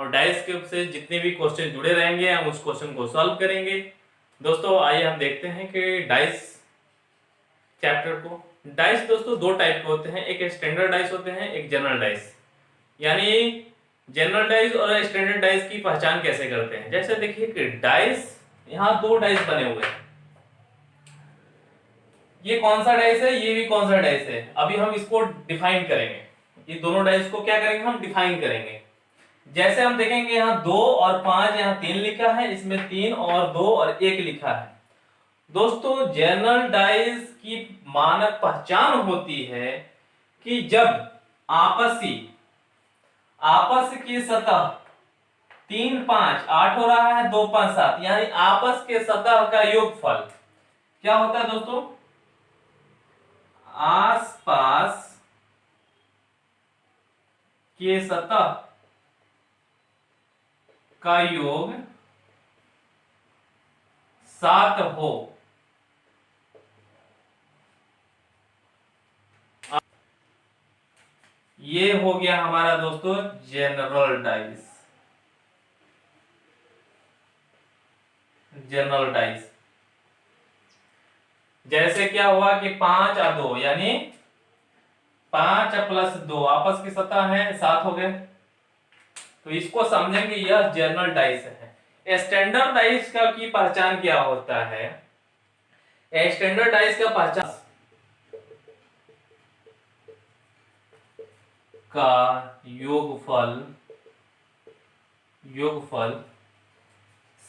और डाइस के से जितने भी क्वेश्चन जुड़े रहेंगे हम उस क्वेश्चन को सॉल्व करेंगे। दोस्तों आइए हम देखते हैं कि डाइस चैप्टर को। डाइस दोस्तों दो टाइप के होते हैं, एक स्टैंडर्ड डाइस होते हैं, एक जनरल डाइस। यानी जनरल डाइस और स्टैंडर्ड डाइस की पहचान कैसे करते हैं, जैसे देखिए कि डाइस, यहाँ दो डाइस बने हुए हैं, ये कौन सा डाइस है, ये भी कौन सा डाइस है। अभी हम इसको डिफाइन करेंगे, ये दोनों डाइस को क्या करेंगे, हम डिफाइन करेंगे। जैसे हम देखेंगे यहाँ 2 और 5, यहाँ 3 लिखा है, इसमें 3 और 2 और 1 लिखा है। दोस्तों जनरल डाइस की मानक पहचान होती है कि जब आपस की सतह 3 5 8 हो रहा है, 2 5 7, यानी आपस के सतह का योगफल क्या होता है दोस्तों, आसपास के सतह का योग 7 हो। ये हो गया हमारा दोस्तों जनरल डाइस। जनरल डाइस जैसे क्या हुआ कि 5 और 2, यानी 5 प्लस 2 आपस की सतह है, 7 हो गए, तो इसको समझेंगे यह जनरल डाइस है। स्टैंडर्ड डाइस का की पहचान क्या होता है, स्टैंडर्ड डाइस का पहचान का योगफल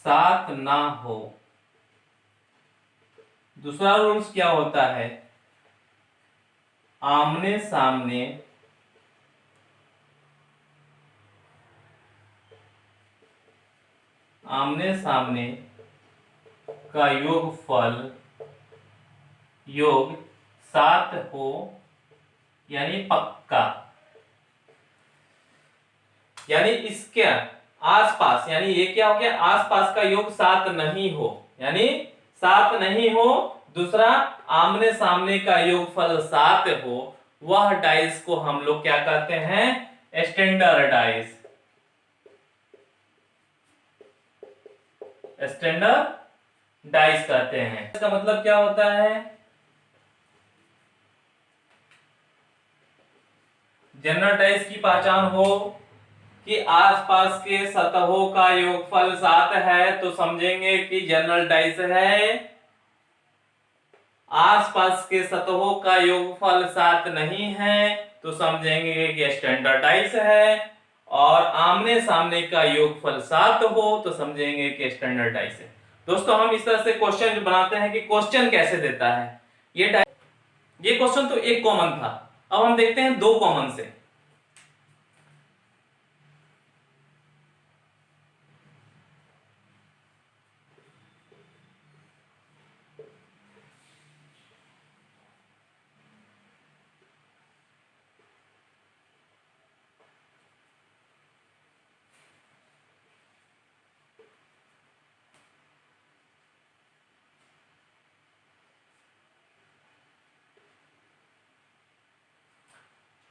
7 ना हो। दूसरा रूल्स क्या होता है, आमने सामने का योग 7 हो, यानी पक्का, यानी इसके आसपास, यानी ये क्या हो गया, आसपास का योग 7 नहीं हो, यानी 7 नहीं हो। दूसरा आमने सामने का योगफल 7 हो, वह डाइस को हम लोग क्या कहते हैं, स्टैंडर्ड डाइस। स्टैंडर्ड डाइस कहते हैं। इसका मतलब क्या होता है, जनरल डाइस की पहचान हो कि आसपास के सतहों का योगफल 7 है, तो समझेंगे कि जनरल डाइस है। आसपास के सतहों का योगफल 7 नहीं है, तो समझेंगे कि स्टैंडर्ड डाइस है। और आमने सामने का योगफल 7 हो, तो समझेंगे कि स्टैंडर्ड डाइस है। दोस्तों हम इस तरह से क्वेश्चन बनाते हैं कि क्वेश्चन कैसे देता है ये क्वेश्चन तो एक कॉमन था, अब हम देखते हैं दो कॉमन से।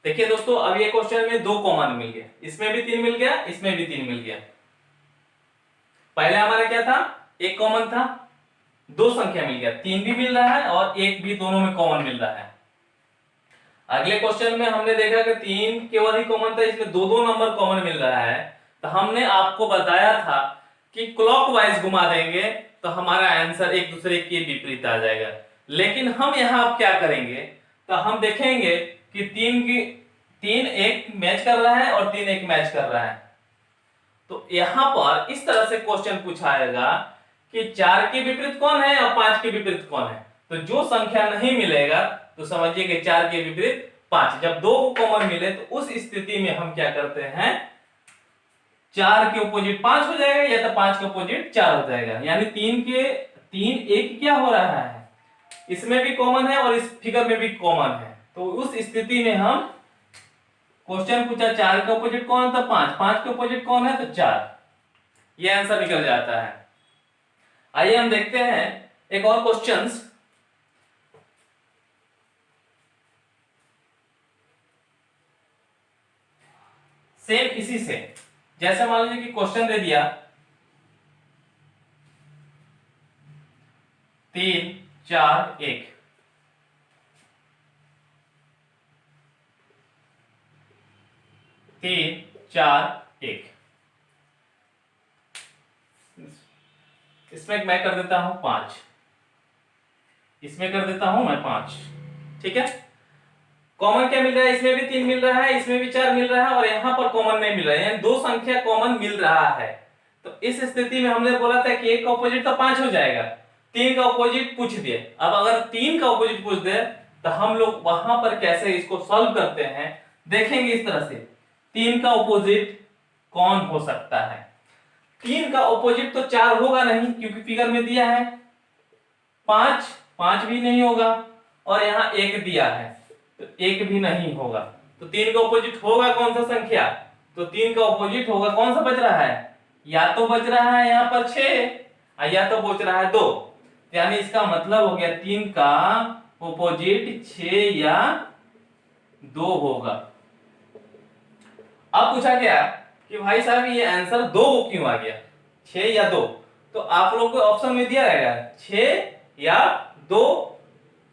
देखिए दोस्तों, अब ये क्वेश्चन में दो कॉमन मिल गया, इसमें भी 3 मिल गया, इसमें भी 3 मिल गया। पहले हमारा क्या था, एक कॉमन था, दो संख्या मिल गया, 3 भी मिल रहा है और 1 भी, दोनों में कॉमन मिल रहा है। अगले क्वेश्चन में हमने देखा कि 3 केवल ही कॉमन था, इसमें दो दो नंबर कॉमन मिल रहा है। तो हमने आपको बताया था कि क्लॉकवाइज घुमा देंगे तो हमारा आंसर एक दूसरे के विपरीत आ जाएगा। लेकिन हम यहाँ अब क्या करेंगे, तो हम देखेंगे कि 3 एक मैच कर रहा है और 3 एक मैच कर रहा है। तो यहां पर इस तरह से क्वेश्चन पूछाएगा कि 4 के विपरीत कौन है और 5 के विपरीत कौन है। तो जो संख्या नहीं मिलेगा तो समझिए कि 4 के विपरीत 5। जब दो कॉमन मिले तो उस स्थिति में हम क्या करते हैं, 4 के अपोजिट 5 हो जाएगा या तो 5 के अपोजिट 4 हो जाएगा। यानी 3 एक क्या हो रहा है, इसमें भी कॉमन है और इस फिगर में भी कॉमन है। तो उस स्थिति में हम क्वेश्चन पूछा 4 के अपोजिट कौन था, 5, 5 के अपोजिट कौन है तो 4, ये आंसर निकल जाता है। आइए हम देखते हैं एक और क्वेश्चंस। सेम इसी से जैसे मान लीजिए कि क्वेश्चन दे दिया 3 4 1, 3 4 1, इसमें मैं कर देता हूं 5, इसमें कर देता हूं मैं 5। ठीक है, कॉमन क्या मिल रहा है, इसमें भी 3 मिल रहा है, इसमें भी 4 मिल रहा है, और यहां पर कॉमन नहीं मिल रहा है, यानी दो संख्या कॉमन मिल रहा है। तो इस स्थिति में हमने बोला था कि एक का ऑपोजिट तो 5 हो जाएगा, 3 का ऑपोजिट पूछ दिए। अब अगर 3 का ऑपोजिट पूछ दे तो हम लोग वहां पर कैसे इसको सॉल्व करते हैं देखेंगे इस तरह से। 3 का ऑपोजिट कौन हो सकता है? 3 का ऑपोजिट तो 4 होगा नहीं, क्योंकि फिगर में दिया है। 5 भी नहीं होगा, और यहां 1 दिया है तो 1 भी नहीं होगा। तो 3 का ऑपोजिट होगा कौन सा संख्या? तो 3 का ऑपोजिट होगा कौन सा बच रहा है? या तो बच रहा है यहां पर 6, या तो बच रहा है 2। यानी इसका मतलब हो गया 3 का ऑपोजिट 6 या 2 होगा। अब पूछा गया कि भाई साहब ये आंसर 2 क्यों आ गया, 6 या 2? तो आप लोग को ऑप्शन में दिया रहेगा 6 या 2,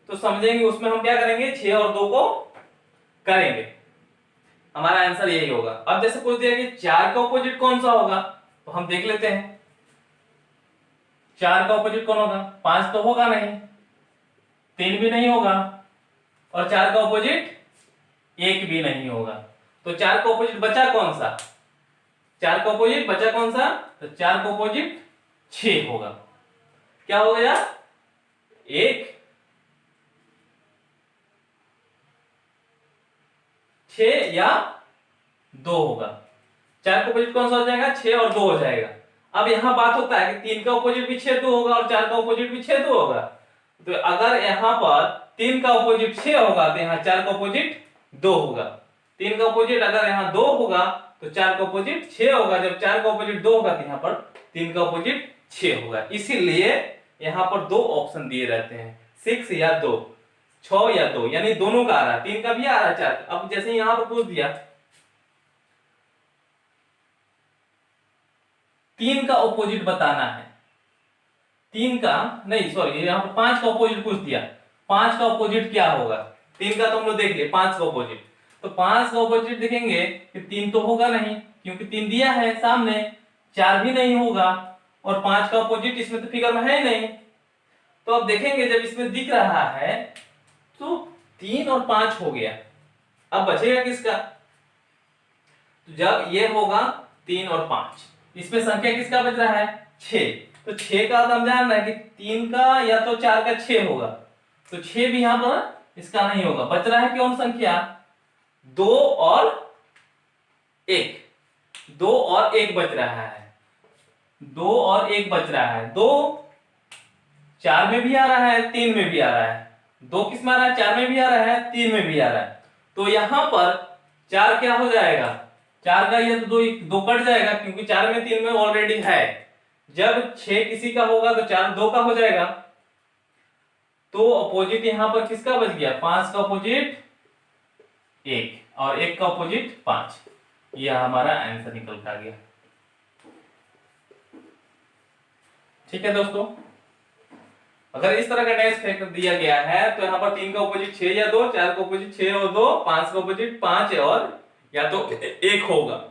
तो समझेंगे उसमें हम क्या करेंगे, 6 और 2 को करेंगे, हमारा आंसर यही होगा। अब जैसे पूछ दिया कि 4 का ऑपोजिट कौन सा होगा, तो हम देख लेते हैं 4 का ऑपोजिट कौन होगा। 5 तो होगा नहीं, 3 भी नहीं होगा, और 4 का ऑपोजिट 1 भी नहीं होगा। तो 4 का ऑपोजिट बचा कौन सा? 4 का ऑपोजिट बचा कौन सा? तो 4 का ऑपोजिट 6 होगा। क्या हो गया? 1 6 या 2 होगा। 4 का ऑपोजिट कौन सा हो जाएगा? 6 और 2 हो जाएगा। अब यहां बात होता है कि 3 का ऑपोजिट भी 6 2 होगा, और 4 का ऑपोजिट भी 6 2 होगा। तो अगर यहां पर 3 का ऑपोजिट 6 होगा तो यहां 4 का ऑपोजिट 2 होगा। 3 का ऑपोजिट अगर यहां 2 होगा तो 4 का ऑपोजिट 6 होगा। जब 4 का ऑपोजिट 2 होगा तो यहां पर 3 का ऑपोजिट 6 होगा। इसीलिए यहां पर दो ऑप्शन दिए रहते हैं, 6 या 2, 6 या 2, यानी दोनों का आ रहा है, 3 का भी आ रहा है 4। अब जैसे यहां पर पूछ दिया 3 का ऑपोजिट बताना है, 3 का नहीं सॉरी, यहां पर 5 का ऑपोजिट पूछ दिया, 5 का ऑपोजिट क्या होगा? 3 का तो हम लोग देख लिए, 5 का ऑपोजिट, तो 5 का ऑपोजिट देखेंगे कि 3 तो होगा नहीं, क्योंकि 3 दिया है सामने, 4 भी नहीं होगा, और 5 का ऑपोजिट इसमें तो फिगर में है ही नहीं। तो अब देखेंगे जब इसमें दिख रहा है तो 3 और 5 हो गया, अब बचेगा किसका? तो जब ये होगा 3 और 5, इसमें संख्या किसका बच रहा है? 6। तो 6 का हम जान रहे हैं कि 3 का या तो 4 का 6 होगा, तो 6 भी यहां पर इसका नहीं होगा। बच रहा है कौन संख्या? 2 और 1, 2 और 1 बच रहा है, 2 और 1 बच रहा है। 2 4 में भी आ रहा है, 3 में भी आ रहा है। 2 किस में आ रहा है? 4 में भी आ रहा है, 3 में भी आ रहा है। तो यहां पर 4 क्या हो जाएगा? 4 का ये तो 2 कट जाएगा, क्योंकि 4 में 3 में ऑलरेडी है। जब 6 किसी का होगा तो 4 2 का हो जाएगा। तो अपोजिट यहां पर किसका बच गया? 5 का अपोजिट 1, और 1 का अपोजिट 5। यह हमारा आंसर निकल के आ गया। ठीक है दोस्तों, अगर इस तरह का टेस्ट दिया गया है तो यहाँ पर 3 का ऑपोजिट 6 या 2, 4 का ऑपोजिट 6 और 2, 5 का ऑपोजिट 5 और या तो 1 होगा।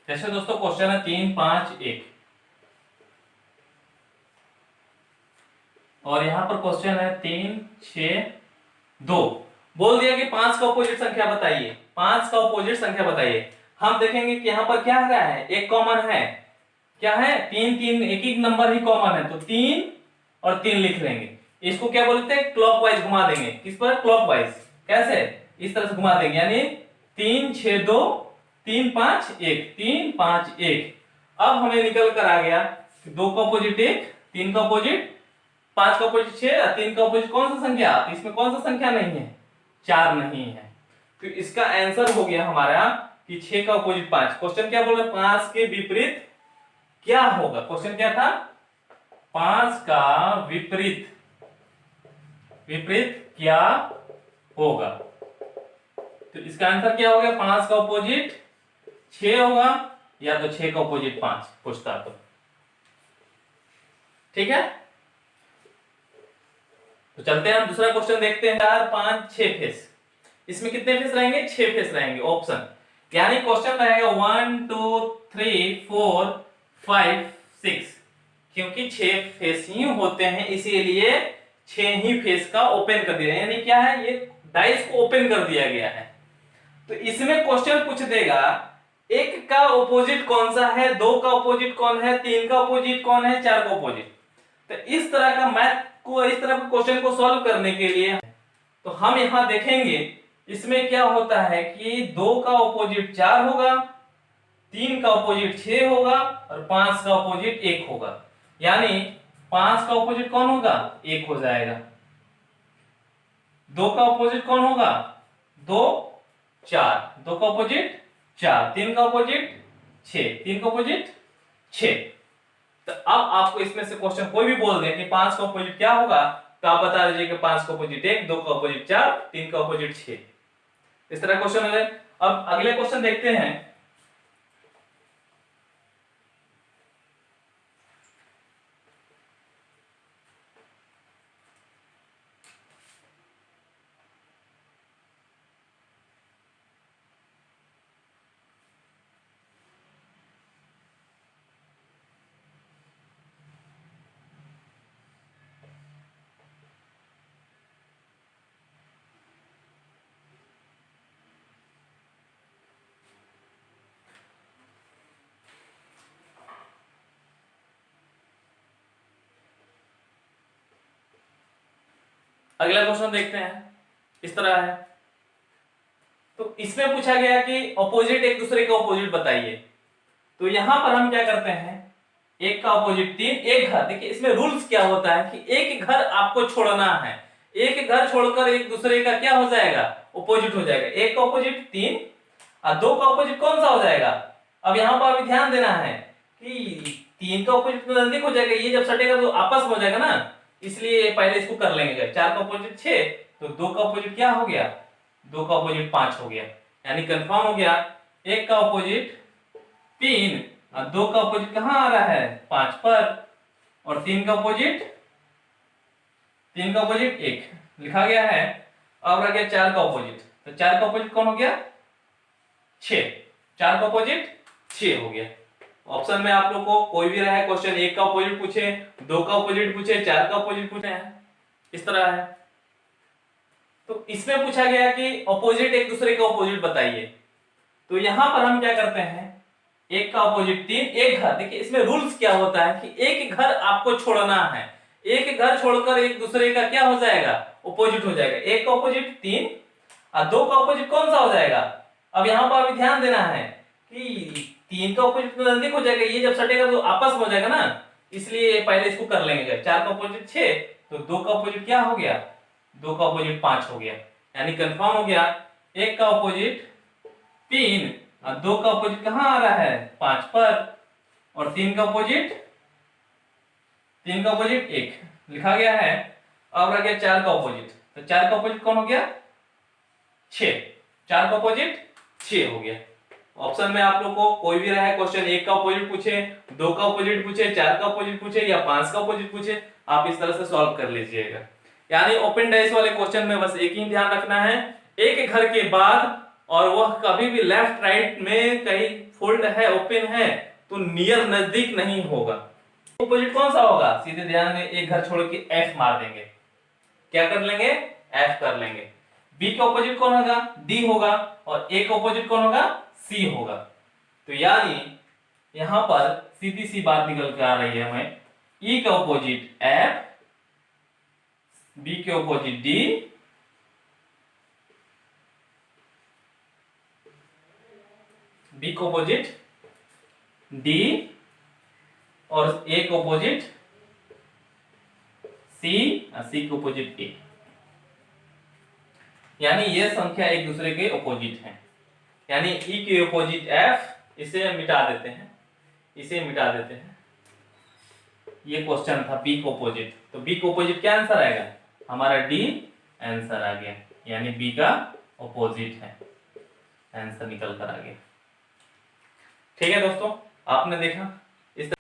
जैसे दोस्तों क्वेश्चन है 3 5 1, और यहां पर क्वेश्चन है 3 6 2। बोल दिया कि 5 का ऑपोजिट संख्या बताइए, 5 का ऑपोजिट संख्या बताइए। हम देखेंगे कि यहां पर क्या आ रहा है, एक कॉमन है। क्या है? 3 3, एक एक नंबर ही कॉमन है, तो 3 और 3 लिख लेंगे। इसको क्या बोलते हैं? क्लॉकवाइज घुमा देंगे। किस पर? क्लॉकवाइज। कैसे? इस तरह से घुमा देंगे, यानी 3 6 2 3 5 1, 3 5 1। अब हमें निकल कर आ गया 2 का ऑपोजिट 1, 3 का ऑपोजिट 5 का ऑपोजिट 6, 3 का ऑपोजिट कौन सा संख्या? तो इसमें कौन सा संख्या नहीं है? 4 नहीं है। तो इसका आंसर हो गया हमारा कि 6 का ऑपोजिट 5। क्वेश्चन क्या बोल रहा है? 5 के विपरीत क्या होगा? क्वेश्चन क्या था? 5 का विपरीत, विपरीत क्या होगा। तो इसका आंसर क्या हो गया? 5 का ऑपोजिट 6 होगा, या तो 6 का ऑपोजिट 5 पूछता तो। ठीक है, तो चलते हैं हम दूसरा क्वेश्चन देखते हैं। 4 5 6 फेस, इसमें कितने फेस रहेंगे? 6 फेस रहेंगे ऑप्शन। यानी क्वेश्चन रहेगा 1 2 3 4 5 6, क्योंकि 6 फेस ही होते हैं इसीलिए 6 ही फेस का ओपन कर दिया, यानी क्या है, ये डाइस को ओपन कर दिया गया है। तो इसमें क्वेश्चन पूछ देगा एक का ऑपोजिट कौन सा है, 2 का ऑपोजिट कौन है, 3 का ऑपोजिट कौन है, 4 का ऑपोजिट। तो इस तरह का मैथ को, इस तरह के क्वेश्चन को सॉल्व करने के लिए तो हम यहां देखेंगे इसमें क्या होता है कि 2 का ऑपोजिट 4 होगा, 3 का ऑपोजिट 6 होगा और 5 का ऑपोजिट 1 होगा। यानी 5 का ऑपोजिट कौन होगा? 1 हो जाएगा। 2 का ऑपोजिट कौन होगा? 2 4, 2 का ऑपोजिट 4, 3 का ऑपोजिट 6, 3 का ऑपोजिट 6। तो अब आपको इसमें से क्वेश्चन कोई भी बोल दे कि 5 का ऑपोजिट क्या होगा, तो आप बता दीजिए कि 5 का ऑपोजिट 1, 2 का ऑपोजिट 4, 3 का ऑपोजिट 6। इस तरह क्वेश्चन है। अब अगले क्वेश्चन देखते हैं। अगला क्वेश्चन देखते हैं, इस तरह है। तो इसमें पूछा गया कि ऑपोजिट, एक दूसरे के ऑपोजिट बताइए। तो यहां पर हम क्या करते हैं, एक का ऑपोजिट 3, एक घर। देखिए इसमें रूल्स क्या होता है कि एक घर आपको छोड़ना है, एक घर छोड़कर एक दूसरे का क्या हो जाएगा? ऑपोजिट हो जाएगा। एक का ऑपोजिट 3 और 2 का ऑपोजिट कौन सा हो जाएगा? अब यहां पर अभी ध्यान देना है कि 3 का ऑपोजिट तो नजदीक हो जाएगा, ये जब सटेगा तो आपस में हो जाएगा ना, इसलिए पहले इसको कर लेंगे। 4 का ऑपोजिट 6, तो 2 का ऑपोजिट क्या हो गया? 2 का ऑपोजिट 5 हो गया, यानी कंफर्म हो गया। एक का ऑपोजिट 3 और 2 का ऑपोजिट कहां आ रहा है? 5 पर, और 3 का ऑपोजिट 1 लिखा गया है। अब रह गया 4 का ऑपोजिट, तो 4 का ऑपोजिट कौन हो गया? 6, 4 का ऑपोजिट 6 हो गया। ऑप्शन में आप लोग को कोई भी रहे क्वेश्चन, 1 का ऑपोजिट पूछे, 2 का ऑपोजिट पूछे, 4 का ऑपोजिट पूछे, इस तरह है। तो इसमें पूछा गया कि ऑपोजिट, एक दूसरे के ऑपोजिट बताइए। तो यहां पर हम क्या करते हैं, एक का ऑपोजिट 3, एक घर। देखिए इसमें रूल्स क्या होता है कि एक घर आपको छोड़ना है, एक घर छोड़कर एक दूसरे का क्या हो जाएगा? ऑपोजिट हो जाएगा। एक का ऑपोजिट 3 और 2 का ऑपोजिट कौन सा हो जाएगा? अब यहां पर अभी ध्यान देना है कि 3 का ऑपोजिट तो नजदीक हो जाएगा, ये जब सटेगा तो आपस में हो जाएगा ना, इसलिए पहले इसको कर लेंगे। 4 का ऑपोजिट 6, तो 2 का ऑपोजिट क्या हो गया? 2 का ऑपोजिट 5 हो गया, यानी कंफर्म हो गया। एक का ऑपोजिट 3 और 2 का ऑपोजिट कहां आ रहा है? 5 पर, और 3 का ऑपोजिट 1 लिखा गया है। अब रह गया 4 का ऑपोजिट, तो 4 का ऑपोजिट कौन हो गया? 6, 4 का ऑपोजिट 6 हो गया। ऑप्शन में आप लोग को कोई भी रहे क्वेश्चन, 1 का ऑपोजिट पूछे, 2 का ऑपोजिट पूछे, 4 का ऑपोजिट पूछे या 5 का ऑपोजिट पूछे, आप इस तरह से सॉल्व कर लीजिएगा। यानी ओपन डाइस वाले क्वेश्चन में बस एक ही ध्यान रखना है, एक घर के बाद और वह कभी भी लेफ्ट राइट में कहीं फोल्ड है, ओपन है, तो नियर नजदीक नहीं होगा। ऑपोजिट कौन सा होगा? सीधे ध्यान में एक घर छोड़ के एफ मार देंगे, क्या कर लेंगे? एफ कर लेंगे। बी का ऑपोजिट कौन होगा? डी होगा, और ए का ऑपोजिट कौन होगा? सी होगा। तो यानी यहां पर सीधी सी बात निकल के आ रही है हमें, ई का ऑपोजिट एफ, बी के ऑपोजिट डी, बी को ऑपोजिट डी, और ए को ऑपोजिट सी, सी को ऑपोजिट ए। यानी ये संख्या एक दूसरे के ऑपोजिट हैं। यानी ई के ऑपोजिट एफ, इसे मिटा देते हैं, इसे मिटा देते हैं। ये क्वेश्चन था बी को ऑपोजिट, तो बी को ऑपोजिट क्या आंसर आएगा हमारा? डी आंसर आ गया, यानी बी का ऑपोजिट है, आंसर निकल कर आ गया। ठीक है दोस्तों, आपने देखा इस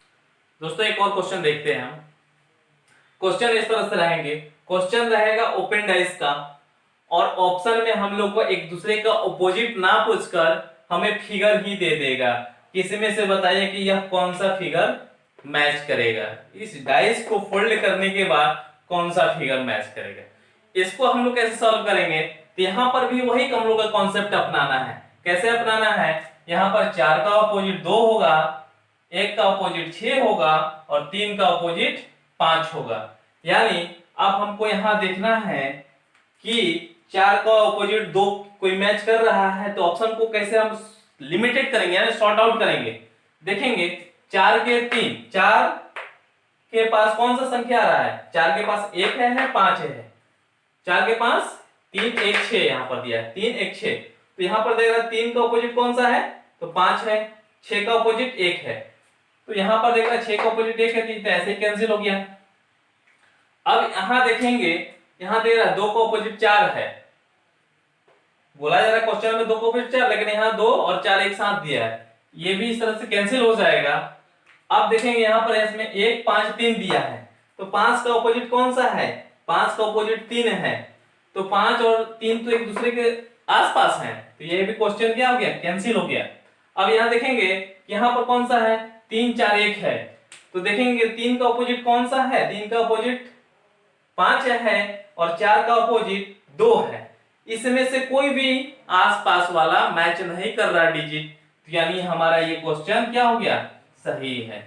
दोस्तों एक और क्वेश्चन देखते हैं हम। क्वेश्चन इस तरह से रहेंगे, क्वेश्चन रहेगा ओपन डाइस का, और ऑप्शन में हम लोग को एक दूसरे का ऑपोजिट ना पूछकर हमें फिगर ही दे देगा, किसी में से बताइए कि यह कौन सा फिगर मैच करेगा, इस डाइस को फोल्ड करने के बाद कौन सा फिगर मैच करेगा। इसको हम लोग कैसे सॉल्व करेंगे, तो यहाँ पर भी वही हम लोग का कॉन्सेप्ट अपनाना है। कैसे अपनाना है, यहाँ पर 4 का ऑपोजिट 2 होगा, 1 का ऑपोजिट 6 होगा और 3 का ऑपोजिट 5 होगा। यानी अब हमको यहाँ देखना है कि 4 का ऑपोजिट 2 कोई मैच कर रहा है, तो ऑप्शन को कैसे हम लिमिटेड करेंगे, यानी सॉर्ट आउट करेंगे। देखेंगे 4 के 3, 4 के पास कौन सा संख्या आ रहा है, 4 के पास 1 है 5 है, 4 के पास 3 1 6 यहाँ पर दिया है, 3 1 6, तो यहाँ पर देख रहा 3 का ऑपोजिट कौन सा है, तो 5 है, 6 का ऑपोजिट 1 है, तो यहाँ पर देख रहा 6 का ऑपोजिट 1 है, तो ऐसे ही कैंसिल हो गया। अब यहाँ देखेंगे, यहाँ दे रहा 2 का ऑपोजिट 4 है, बोला जा रहा है क्वेश्चन में 2 का ऑपोजिट 4, लेकिन यहाँ 2 और 4 एक साथ दिया है, ये भी इस तरह से कैंसिल हो जाएगा। अब देखेंगे यहाँ पर इसमें 1 5 3 दिया है, तो 5 का ऑपोजिट कौन सा है, 5 का ऑपोजिट 3 है, तो 5 और 3 तो एक दूसरे के आसपास हैं, तो ये भी क्वेश्चन क्या हो गया, कैंसिल हो गया। अब यहाँ देखेंगे यहाँ पर कौन सा है, 3 4 1 है, तो देखेंगे 3 का ऑपोजिट कौन सा है, 3 का ऑपोजिट 5 है और 4 का ऑपोजिट 2 है, इसमें से कोई भी आसपास वाला मैच नहीं कर रहा डिजिट, यानी हमारा ये क्वेश्चन क्या हो गया, सही है।